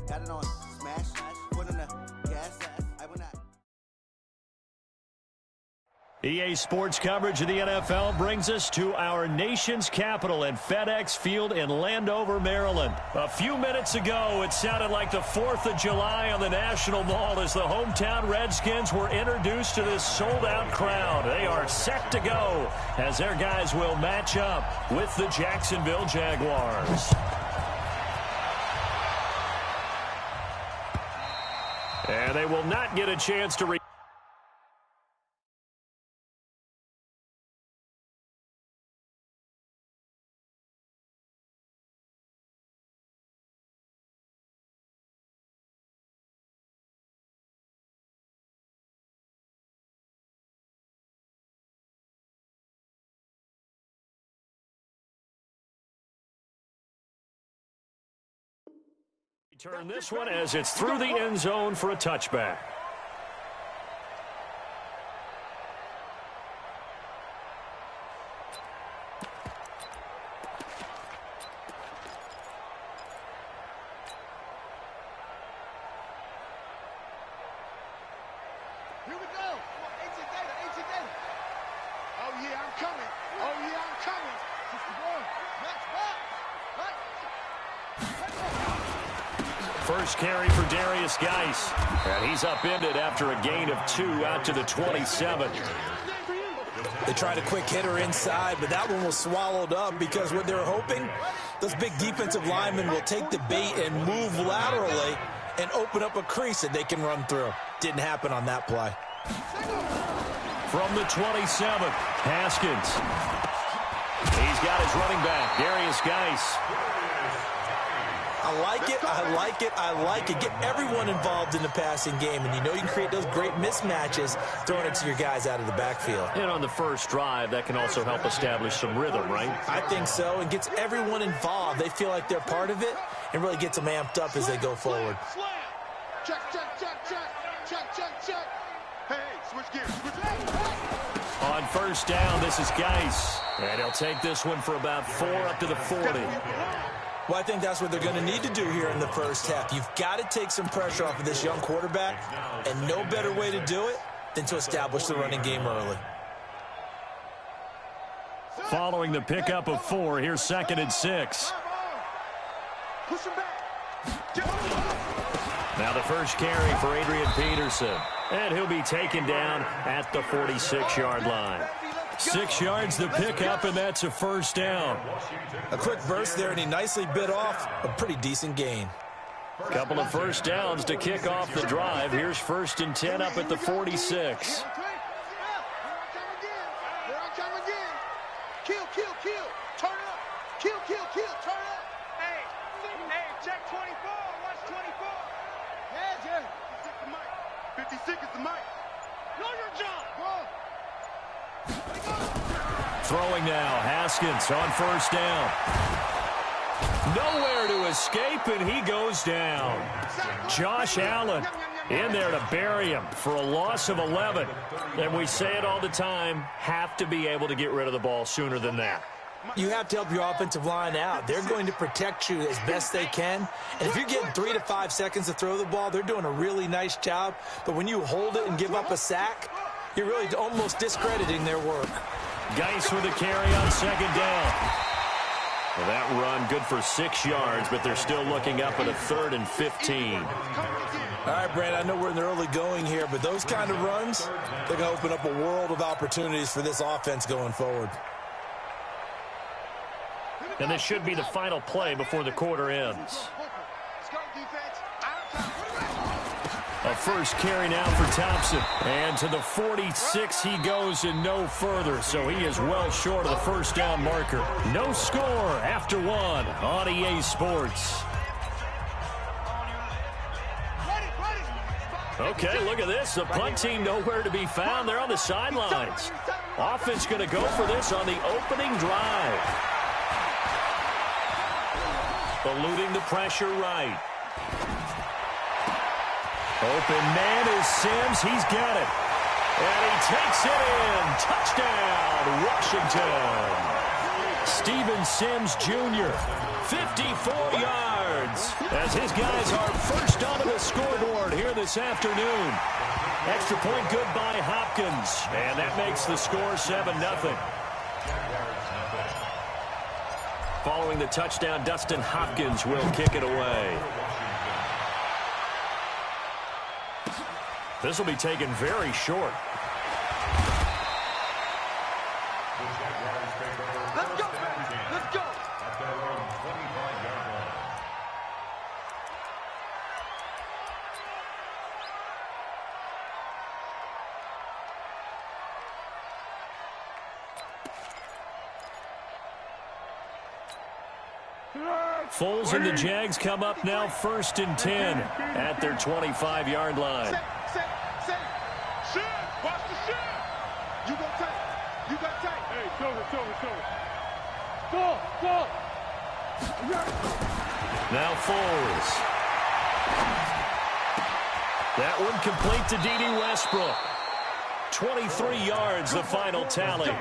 Got it on smash, foot on the gas. I will not. EA Sports coverage of the NFL brings us to our nation's capital at FedEx Field in Landover, Maryland. A few minutes ago, it sounded like the 4th of July on the National Mall as the hometown Redskins were introduced to this sold-out crowd. They are set to go as their guys will match up with the Jacksonville Jaguars. And they will not get a chance to turn this one as it's through the end zone for a touchback. Here we go. AT data. Oh, yeah, I'm coming. First carry for Darius Geis. And he's upended after a gain of 2 out to the 27. They tried a quick hitter inside, but that one was swallowed up because what they were hoping, those big defensive linemen will take the bait and move laterally and open up a crease that they can run through. Didn't happen on that play. From the 27, Haskins. He's got his running back, Darius Geis. I like it. Get everyone involved in the passing game, and you know you can create those great mismatches throwing it to your guys out of the backfield. And on the first drive, that can also help establish some rhythm, right? I think so, and gets everyone involved. They feel like they're part of it and really gets them amped up as they go forward. Check. Hey, switch gears. On first down, this is Geis. And he'll take this one for about 4 up to the 40. Well, I think that's what they're going to need to do here in the first half. You've got to take some pressure off of this young quarterback, and no better way to do it than to establish the running game early. Following the pickup of 4, here's 2nd and 6. Push him back. Now the first carry for Adrian Peterson. And he'll be taken down at the 46-yard line. 6 yards the pickup, and that's a first down. A quick burst there, and he nicely bit off a pretty decent gain. Couple of first downs to kick off the drive. Here's 1st and 10 up at the 46. Kill. Turn up. Kill. Turn up. Hey, check 24. Watch 24. Yeah. 56 is the mic. Know your job. Go. Throwing now, Haskins on first down. Nowhere to escape, and he goes down. Josh Allen in there to bury him for a loss of 11. And we say it all the time, have to be able to get rid of the ball sooner than that. You have to help your offensive line out. They're going to protect you as best they can. And if you're getting 3 to 5 seconds to throw the ball, they're doing a really nice job. But when you hold it and give up a sack, you're really almost discrediting their work. Geis with a carry on 2nd down. Well, that run good for 6 yards, but they're still looking up at a 3rd and 15. All right, Brandon, I know we're in the early going here, but those kind of runs, they're going to open up a world of opportunities for this offense going forward. And this should be the final play before the quarter ends. A first carry now for Thompson. And to the 46 he goes and no further. So he is well short of the first down marker. No score after 1 on EA Sports. Okay, look at this. The punt team nowhere to be found. They're on the sidelines. Offense going to go for this on the opening drive. Eluding the pressure right. Open man is Sims. He's got it. And he takes it in. Touchdown, Washington. Steven Sims Jr., 54 yards, as his guys are first onto the scoreboard here this afternoon. Extra point good by Hopkins, and that makes the score 7-0. Following the touchdown, Dustin Hopkins will kick it away. This will be taken very short. Let's go, let's go. Foles and the Jags come up now 1st and 10 at their 25-yard line. Set. Watch the shot. You go tight. You got tight. Hey, shoulder. Go. Now Foles. That one complete to D.D. Westbrook. 23 yards, the final tally.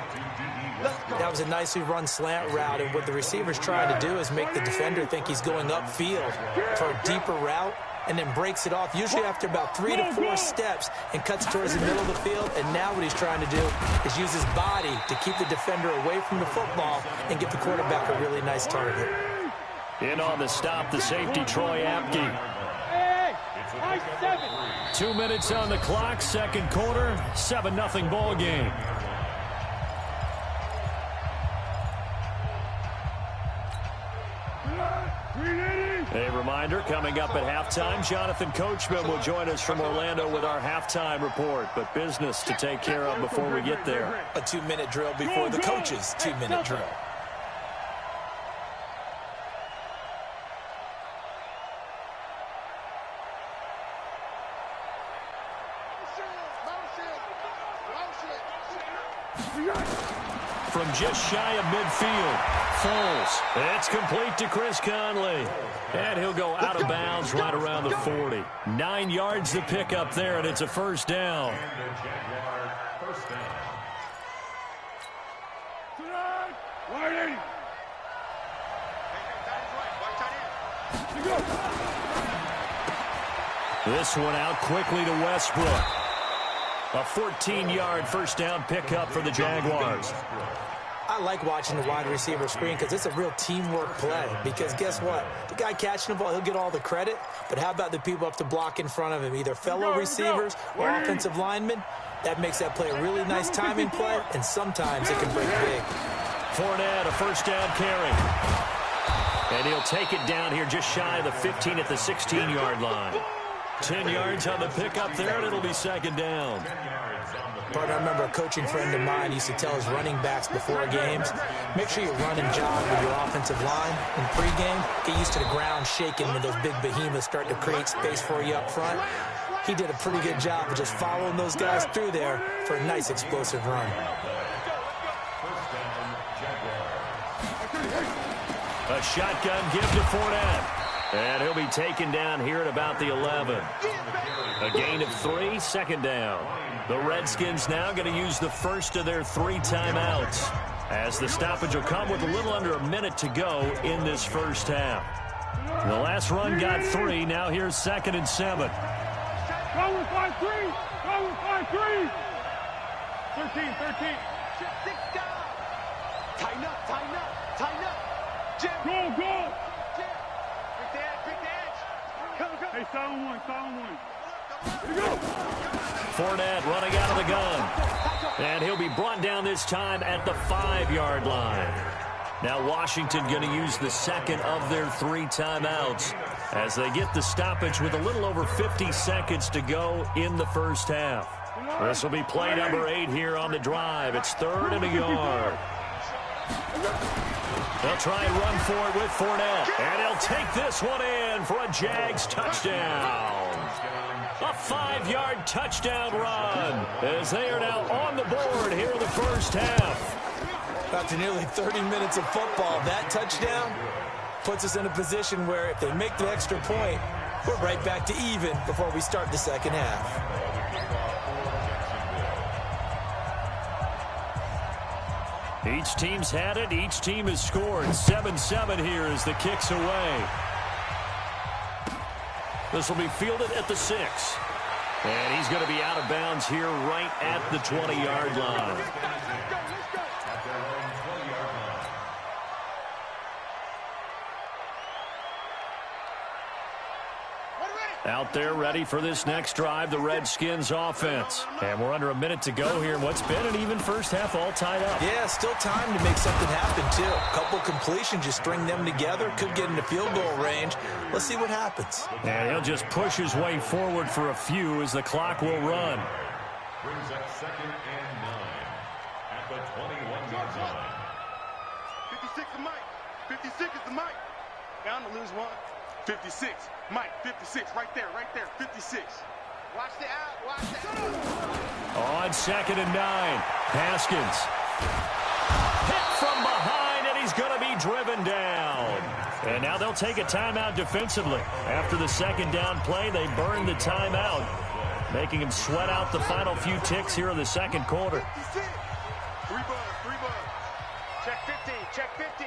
That was a nicely run slant route, and what the receiver's trying to do is make the defender think he's going upfield for a deeper route, and then breaks it off, usually after about 3 to 4 steps, and cuts towards the middle of the field. And now what he's trying to do is use his body to keep the defender away from the football and get the quarterback a really nice target. In on the stop, the safety, Troy Apke. 2 minutes on the clock, second quarter, 7-0 ball game. A reminder, coming up at halftime, Jonathan Coachman will join us from Orlando with our halftime report, but business to take care of before we get there. A 2-minute drill before the coach's 2-minute drill. From just shy of midfield, Foles. It's complete to Chris Conley. And he'll go out of bounds right around the 40. 9 yards to pick up there, and it's a first down. This one out quickly to Westbrook. A 14-yard first down pickup for the Jaguars. I like watching the wide receiver screen because it's a real teamwork play. Because guess what? The guy catching the ball, he'll get all the credit. But how about the people up to block in front of him, either fellow receivers or offensive linemen? That makes that play a really nice timing play, and sometimes it can break big. Fournette, a first down carry. And he'll take it down here just shy of the 15 at the 16-yard line. 10 yards on the pickup there, and it'll be second down. Partner, I remember a coaching friend of mine used to tell his running backs before games, make sure you run and jog with your offensive line in pregame. Get used to the ground shaking when those big behemoths start to create space for you up front. He did a pretty good job of just following those guys through there for a nice explosive run. A shotgun give to Fournette. And he'll be taken down here at about the 11. A gain of 3, second down. The Redskins now going to use the first of their 3 timeouts, as the stoppage will come with a little under a minute to go in this first half. The last run got 3. Now here's 2nd and 7. Go with 5-3. Go with 5-3. 13. 6 down. Tighten up. Jim. Go. Hey, silent one. Here we go. Fournette running out of the gun. And he'll be brought down this time at the 5-yard line. Now Washington going to use the second of their 3 timeouts as they get the stoppage with a little over 50 seconds to go in the first half. This will be play number 8 here on the drive. It's 3rd and a yard. They'll try and run for it with Fournette. And he'll take this one in for a Jags touchdown. A 5-yard touchdown run as they are now on the board here in the first half. After nearly 30 minutes of football, that touchdown puts us in a position where if they make the extra point, we're right back to even before we start the second half. Each team's had it. Each team has scored. 7-7 here as the kick's away. This will be fielded at the 6. And he's going to be out of bounds here right at the 20-yard line. Out there ready for this next drive, the Redskins offense. And we're under a minute to go here in what's been an even first half, all tied up. Yeah, still time to make something happen, too. A couple completions, you string them together, could get into field goal range. Let's see what happens. And he'll just push his way forward for a few as the clock will run. Brings up 2nd and 9 at the 21-yard line. 56 is Mike. 56 is the Mike. Bound to lose one. 56. Mike, 56. Right there, 56. Watch the out. Watch the out. On 2nd and 9. Haskins. Hit from behind, and he's going to be driven down. And now they'll take a timeout defensively. After the 2nd down play, they burn the timeout, making him sweat out the final few ticks here in the 2nd quarter. 56. 3 bugs. Check 50. Check 50.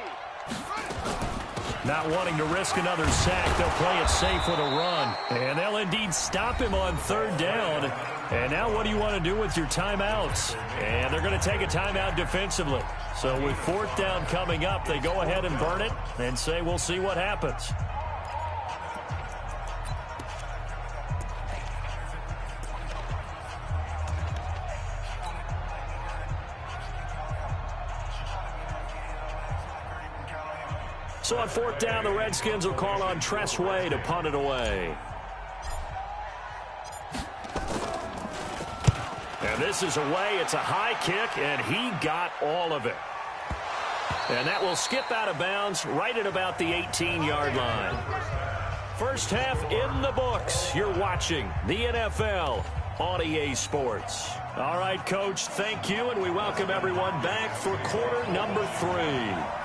Not wanting to risk another sack, they'll play it safe with a run. And they'll indeed stop him on 3rd down. And now what do you want to do with your timeouts? And they're going to take a timeout defensively. So with 4th down coming up, they go ahead and burn it and say we'll see what happens. So on 4th down, the Redskins will call on Tressway to punt it away. And this is away. It's a high kick, and he got all of it. And that will skip out of bounds right at about the 18-yard line. First half in the books. You're watching the NFL on EA Sports. All right, Coach, thank you, and we welcome everyone back for quarter number 3.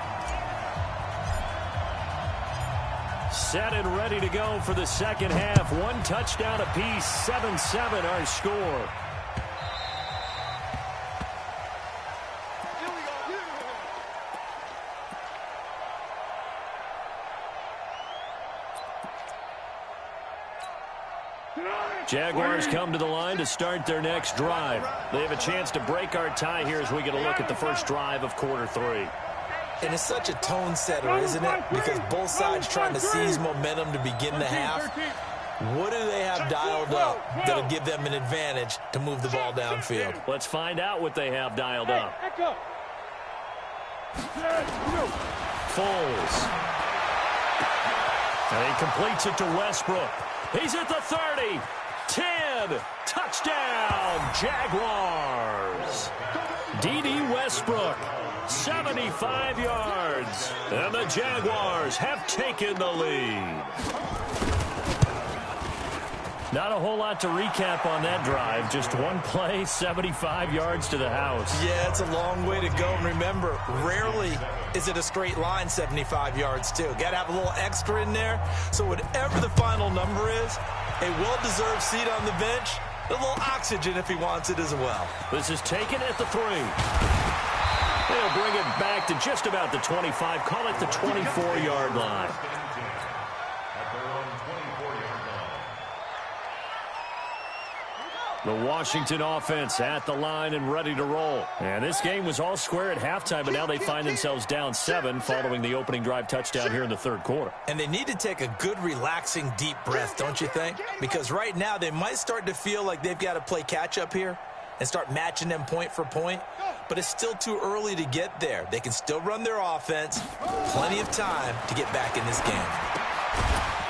Set and ready to go for the 2nd half. 1 touchdown apiece, 7-7 our score. Jaguars come to the line to start their next drive. They have a chance to break our tie here as we get a look at the first drive of quarter 3. And it's such a tone setter, isn't it? Because both sides trying to seize momentum to begin the half. What do they have dialed up that'll give them an advantage to move the ball downfield? Let's find out what they have dialed up. Foles. And he completes it to Westbrook. He's at the 30. 10. Touchdown, Jaguars. D.D. Westbrook. 75 yards. And the Jaguars have taken the lead. Not a whole lot to recap on that drive. Just one play, 75 yards to the house. Yeah, it's a long way to go. And remember, rarely is it a straight line 75 yards, too. Got to have a little extra in there. So whatever the final number is, a well-deserved seat on the bench, a little oxygen if he wants it as well. This is taken at the 3. They'll bring it back to just about the 25. Call it the 24-yard line. The Washington offense at the line and ready to roll. And this game was all square at halftime, but now they find themselves down 7 following the opening drive touchdown here in the 3rd quarter. And they need to take a good, relaxing, deep breath, don't you think? Because right now they might start to feel like they've got to play catch-up here and start matching them point for point. But it's still too early to get there. They can still run their offense. Plenty of time to get back in this game.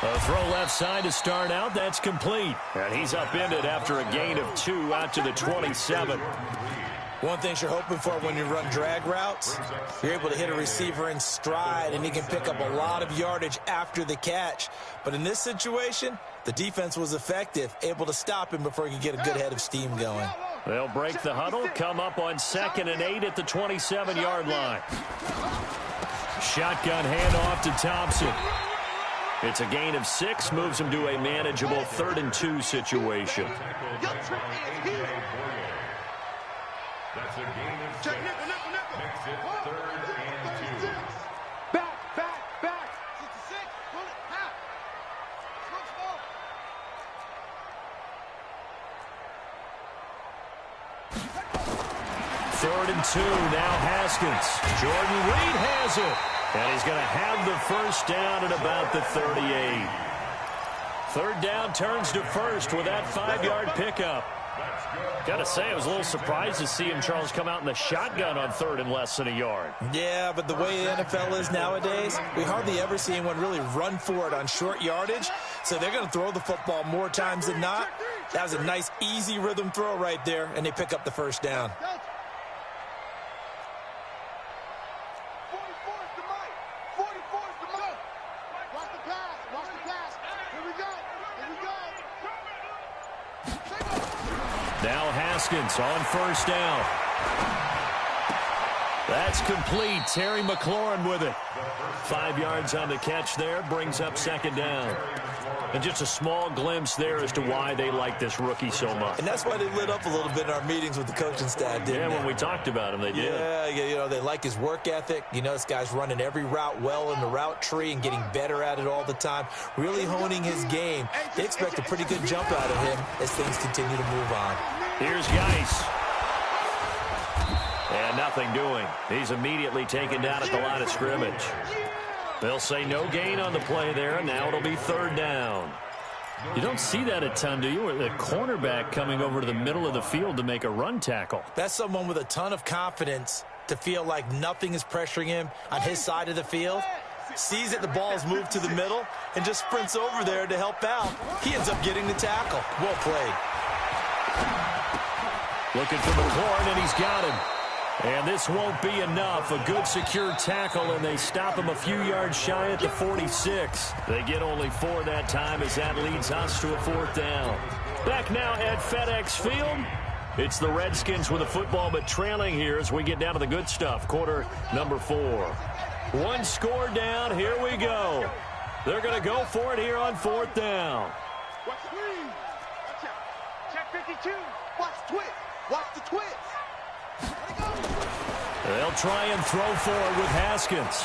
A throw left side to start out. That's complete. And he's upended after a gain of 2 out to the 27. One thing you're hoping for when you run drag routes, you're able to hit a receiver in stride, and he can pick up a lot of yardage after the catch. But in this situation, the defense was effective, able to stop him before he could get a good head of steam going. They'll break the huddle, come up on 2nd and 8 at the 27-yard line. Shotgun handoff to Thompson. It's a gain of 6, moves him to a manageable 3rd and 2 situation. That's a gain of 6. Check nickel, nickel, nickel. Makes it 3rd and 2. Back, back, back. 66. Pull it. Half. Switch ball. Third and 2. Now Haskins. Jordan Reed has it. And he's going to have the first down at about the 38. Third down turns to first with that 5-yard pickup. Got to say, I was a little surprised to see him, Charles, come out in the shotgun on third and less than a yard. Yeah, but the way the NFL is nowadays, we hardly ever see anyone really run for it on short yardage. So they're going to throw the football more times than not. That was a nice, easy rhythm throw right there, and they pick up the first down. 44 is the mic. 44 is the mic. Watch the pass. Watch the pass. Here we go. Here we go. Now Haskins on first down. That's complete. Terry McLaurin with it. 5 yards on the catch there. Brings up second down. And just a small glimpse there as to why they like this rookie so much. And that's why they lit up a little bit in our meetings with the coaching staff, didn't they? When we talked about him, they did. Yeah, you know, they like his work ethic. You know, this guy's running every route well in the route tree and getting better at it all the time. Really honing his game. They expect a pretty good jump out of him as things continue to move on. Here's Geis. And nothing doing. He's immediately taken down at the line of scrimmage. They'll say no gain on the play there, and now it'll be third down. You don't see that a ton, do you? Or the cornerback coming over to the middle of the field to make a run tackle. That's someone with a ton of confidence to feel like nothing is pressuring him on his side of the field. Sees that the ball's moved to the middle and just sprints over there to help out. He ends up getting the tackle. Well played. Looking for McLaurin, and he's got him. And this won't be enough. A good secure tackle, and they stop him a few yards shy at the 46. They get only 4 that time as that leads us to a fourth down. Back now at FedEx Field. It's the Redskins with the football, but trailing here as we get down to the good stuff. Quarter number 4. 1 score down. Here we go. They're going to go for it here on fourth down. Watch the screen. Watch out. Check 52. Watch twist. Watch the twist. They'll try and throw forward with Haskins.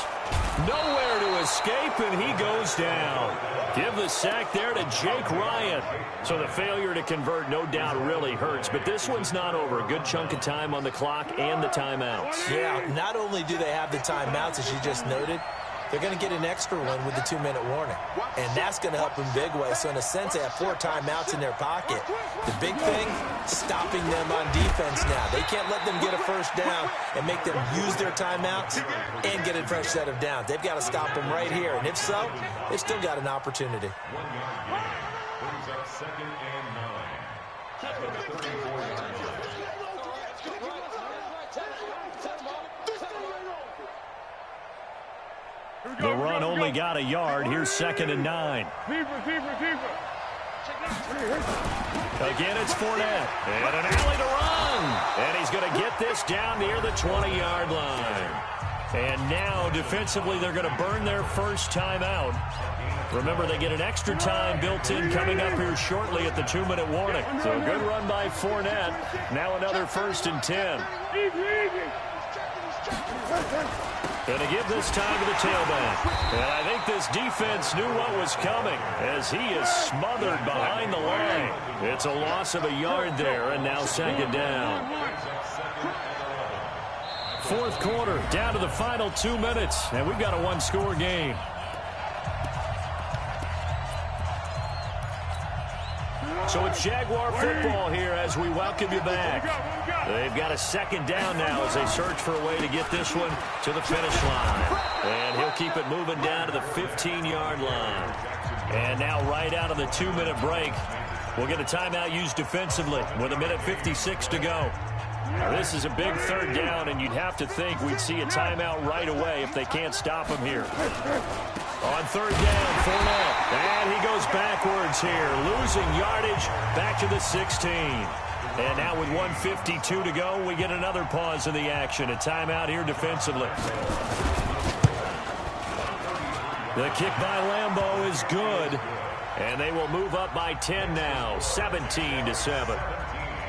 Nowhere to escape, and he goes down. Give the sack there to Jake Ryan. So the failure to convert no doubt really hurts, but this one's not over. A good chunk of time on the clock and the timeouts. Yeah, not only do they have the timeouts, as you just noted, they're going to get an extra one with the 2-minute warning. And that's going to help in big way. So in a sense, they have 4 timeouts in their pocket. The big thing, stopping them on defense now. They can't let them get a first down and make them use their timeouts and get a fresh set of downs. They've got to stop them right here. And if so, they've still got an opportunity. 1 yard gain. Brings up 2nd and 9. At the 34-yard line. The run only got a yard. Here's 2nd and 9. Again, it's Fournette. And an alley to run. And he's going to get this down near the 20-yard line. And now, defensively, they're going to burn their first timeout. Remember, they get an extra time built in coming up here shortly at the 2-minute warning. So a good run by Fournette. Now another 1st and 10. Going to give this time to the tailback. And I think this defense knew what was coming as he is smothered behind the line. It's a loss of a yard there, and now 2nd down. 4th quarter, down to the final 2 minutes, and we've got a 1-score game. So it's Jaguar football here as we welcome you back. They've got a 2nd down now as they search for a way to get this one to the finish line. And he'll keep it moving down to the 15-yard line. And now right out of the 2-minute break, we'll get a timeout used defensively with 1:56 to go. Now, this is a big 3rd down, and you'd have to think we'd see a timeout right away if they can't stop him here. On 3rd down, Fournette. And he goes backwards here, losing yardage back to the 16. And now with 1:52 to go, we get another pause in the action. A timeout here defensively. The kick by Lambeau is good. And they will move up by 10 now, 17-7.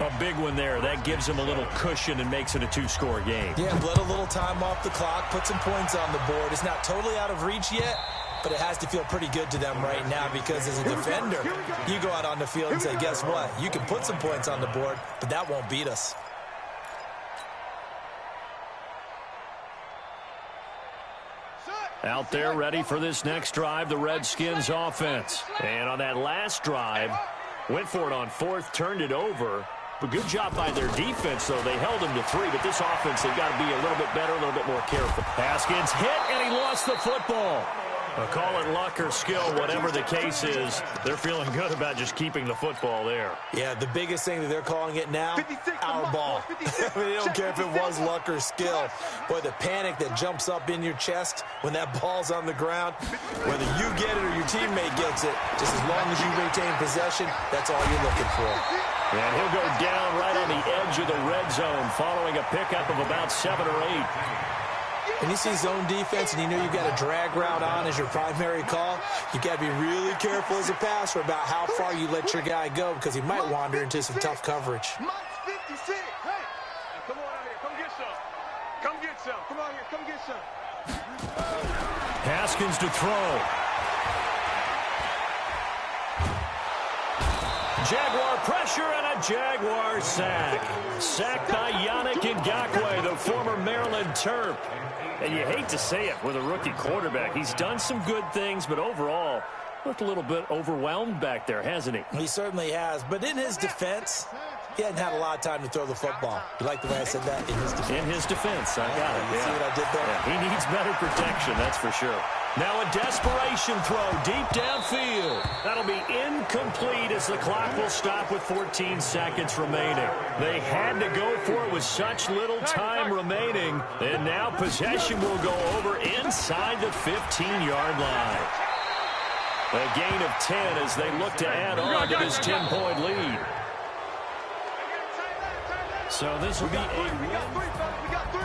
A big one there. That gives them a little cushion and makes it a 2-score game. Yeah, let a little time off the clock, put some points on the board. It's not totally out of reach yet, but it has to feel pretty good to them right now because as a defender, you go out on the field and say, guess what? You can put some points on the board, but that won't beat us. Out there ready for this next drive, the Redskins offense. And on that last drive, went for it on 4th, turned it over. But good job by their defense, though. They held him to 3, but this offense, they've got to be a little bit better, a little bit more careful. Haskins hit, and he lost the football. Call it luck or skill, whatever the case is. They're feeling good about just keeping the football there. Yeah, the biggest thing that they're calling it now, our ball. I mean, they don't care if it was luck or skill. Boy, the panic that jumps up in your chest when that ball's on the ground, whether you get it or your teammate gets it, just as long as you maintain possession, that's all you're looking for. And he'll go down right on the edge of the red zone following a pickup of about 7 or 8. When you see zone defense and you know you've got a drag route on as your primary call, you got to be really careful as a passer about how far you let your guy go because he might wander into some tough coverage. Mike's 56. Hey, come on out here. Come get some. Come get some. Come on here. Come get some. Haskins to throw. Jaguar pressure and a Jaguar sack. Sacked by Yannick Ngakoue, the former Maryland Terp. And you hate to say it with a rookie quarterback. He's done some good things, but overall, looked a little bit overwhelmed back there, hasn't he? He certainly has. But in his defense, he hadn't had a lot of time to throw the football. You like the way I said that? In his defense. In his defense, I got it. You see what I did there? Yeah, he needs better protection, that's for sure. Now a desperation throw deep downfield. That'll be incomplete as the clock will stop with 14 seconds remaining. They had to go for it with such little time remaining. And now possession will go over inside the 15-yard line. A gain of 10 as they look to add on to this 10-point lead. So this will be a win. We got 3, fellas. We got 3.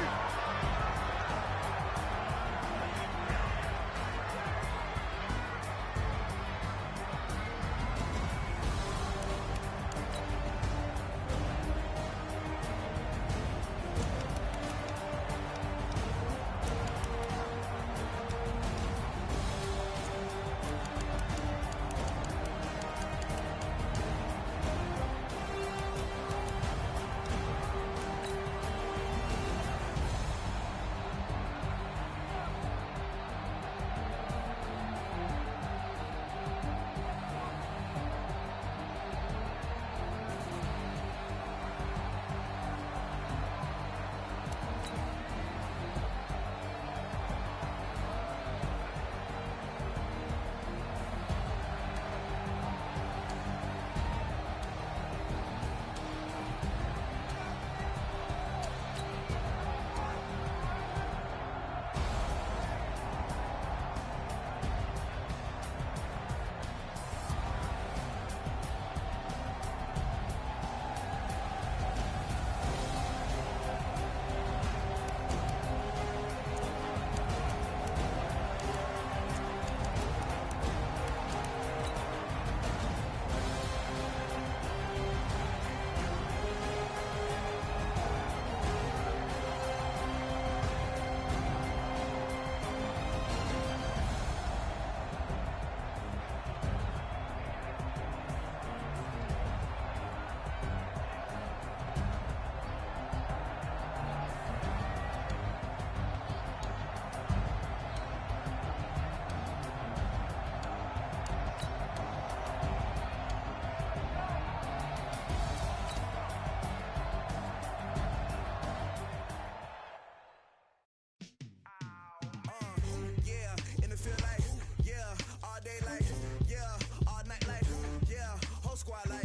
Feel like, yeah, all day like, yeah, all night like, yeah, whole squad like.